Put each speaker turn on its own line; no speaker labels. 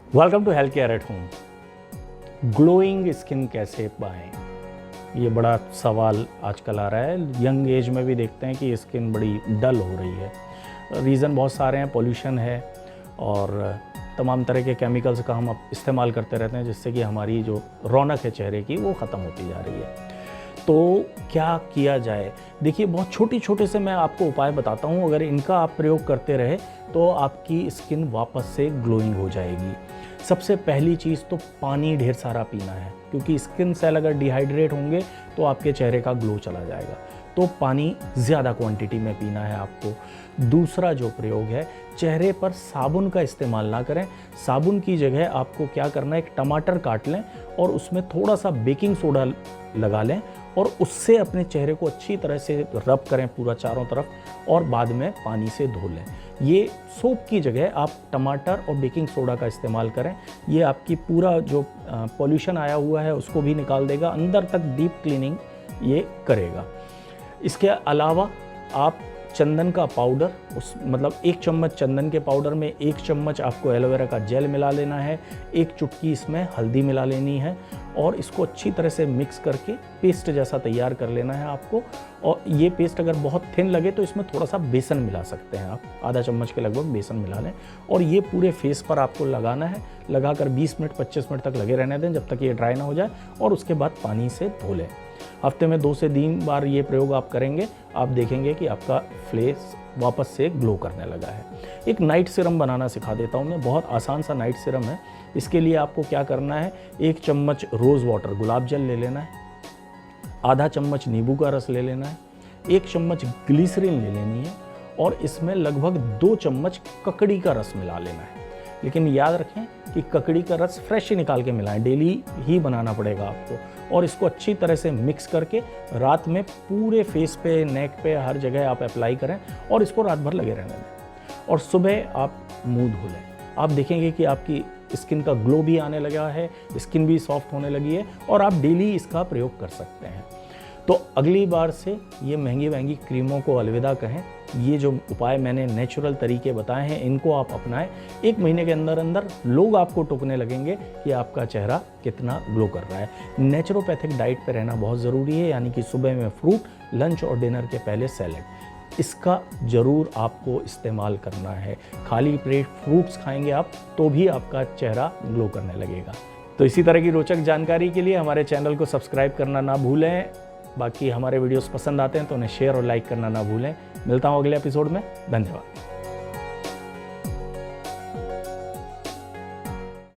Welcome to health care at home. Glowing skin कैसे पाएं, ये बड़ा सवाल आजकल आ रहा है। यंग एज में भी देखते हैं कि स्किन बड़ी डल हो रही है। रीज़न बहुत सारे हैं, पोल्यूशन है और तमाम तरह के केमिकल्स का हम अब इस्तेमाल करते रहते हैं, जिससे कि हमारी जो रौनक है चेहरे की वो ख़त्म होती जा रही है। तो क्या किया जाए? देखिए, बहुत छोटे से मैं आपको उपाय बताता हूँ। अगर इनका आप प्रयोग करते रहे तो आपकी स्किन वापस से ग्लोइंग हो जाएगी। सबसे पहली चीज़ तो पानी ढेर सारा पीना है, क्योंकि स्किन सेल अगर डिहाइड्रेट होंगे तो आपके चेहरे का ग्लो चला जाएगा। तो पानी ज़्यादा क्वांटिटी में पीना है आपको। दूसरा जो प्रयोग है, चेहरे पर साबुन का इस्तेमाल ना करें। साबुन की जगह आपको क्या करना है, एक टमाटर काट लें और उसमें थोड़ा सा बेकिंग सोडा लगा लें और उससे अपने चेहरे को अच्छी तरह से रब करें पूरा चारों तरफ और बाद में पानी से धो लें। ये सोप की जगह आप टमाटर और बेकिंग सोडा का इस्तेमाल करें। ये आपकी पूरा जो पॉल्यूशन आया हुआ है उसको भी निकाल देगा, अंदर तक डीप क्लीनिंग ये करेगा। इसके अलावा आप चंदन का पाउडर, उस मतलब 1 चम्मच चंदन के पाउडर में 1 चम्मच आपको एलोवेरा का जेल मिला लेना है, 1 चुटकी इसमें हल्दी मिला लेनी है और इसको अच्छी तरह से मिक्स करके पेस्ट जैसा तैयार कर लेना है आपको। और ये पेस्ट अगर बहुत थिन लगे तो इसमें थोड़ा सा बेसन मिला सकते हैं आप, आधा चम्मच के लगभग बेसन मिला लें और ये पूरे फेस पर आपको लगाना है। लगाकर 20 मिनट 25 मिनट तक लगे रहने दें जब तक ये ड्राई ना हो जाए और उसके बाद पानी से धो लें। हफ्ते में 2 से 3 बार ये प्रयोग आप करेंगे, आप देखेंगे कि आपका फेस वापस से ग्लो करने लगा है। एक नाइट सीरम बनाना सिखा देता हूँ मैं, बहुत आसान सा नाइट सीरम है। इसके लिए आपको क्या करना है, 1 चम्मच रोज़ वाटर गुलाब जल ले लेना है, आधा चम्मच नींबू का रस ले लेना है, 1 चम्मच ग्लिसरीन ले लेनी है और इसमें लगभग 2 चम्मच ककड़ी का रस मिला लेना है। लेकिन याद रखें कि ककड़ी का रस फ्रेश ही निकाल के मिलाएं, डेली ही बनाना पड़ेगा आपको। और इसको अच्छी तरह से मिक्स करके रात में पूरे फेस पे, नेक पे, हर जगह आप अप्लाई करें और इसको रात भर लगे रहने दें और सुबह आप मुंह धो लें। आप देखेंगे कि आपकी स्किन का ग्लो भी आने लगा है, स्किन भी सॉफ्ट होने लगी है और आप डेली इसका प्रयोग कर सकते हैं। तो अगली बार से ये महंगी क्रीमों को अलविदा कहें। ये जो उपाय मैंने नेचुरल तरीके बताए हैं इनको आप अपनाएं। 1 महीने के अंदर अंदर लोग आपको टोकने लगेंगे कि आपका चेहरा कितना ग्लो कर रहा है। नेचुरोपैथिक डाइट पे रहना बहुत ज़रूरी है, यानी कि सुबह में फ्रूट, लंच और डिनर के पहले सैलेड। इसका ज़रूर आपको इस्तेमाल करना है। खाली पेट फ्रूट्स खाएंगे आप तो भी आपका चेहरा ग्लो करने लगेगा। तो इसी तरह की रोचक जानकारी के लिए हमारे चैनल को सब्सक्राइब करना ना भूलें। बाकी हमारे वीडियोस पसंद आते हैं तो उन्हें शेयर और लाइक करना ना भूलें। मिलता हूँ अगले एपिसोड में। धन्यवाद।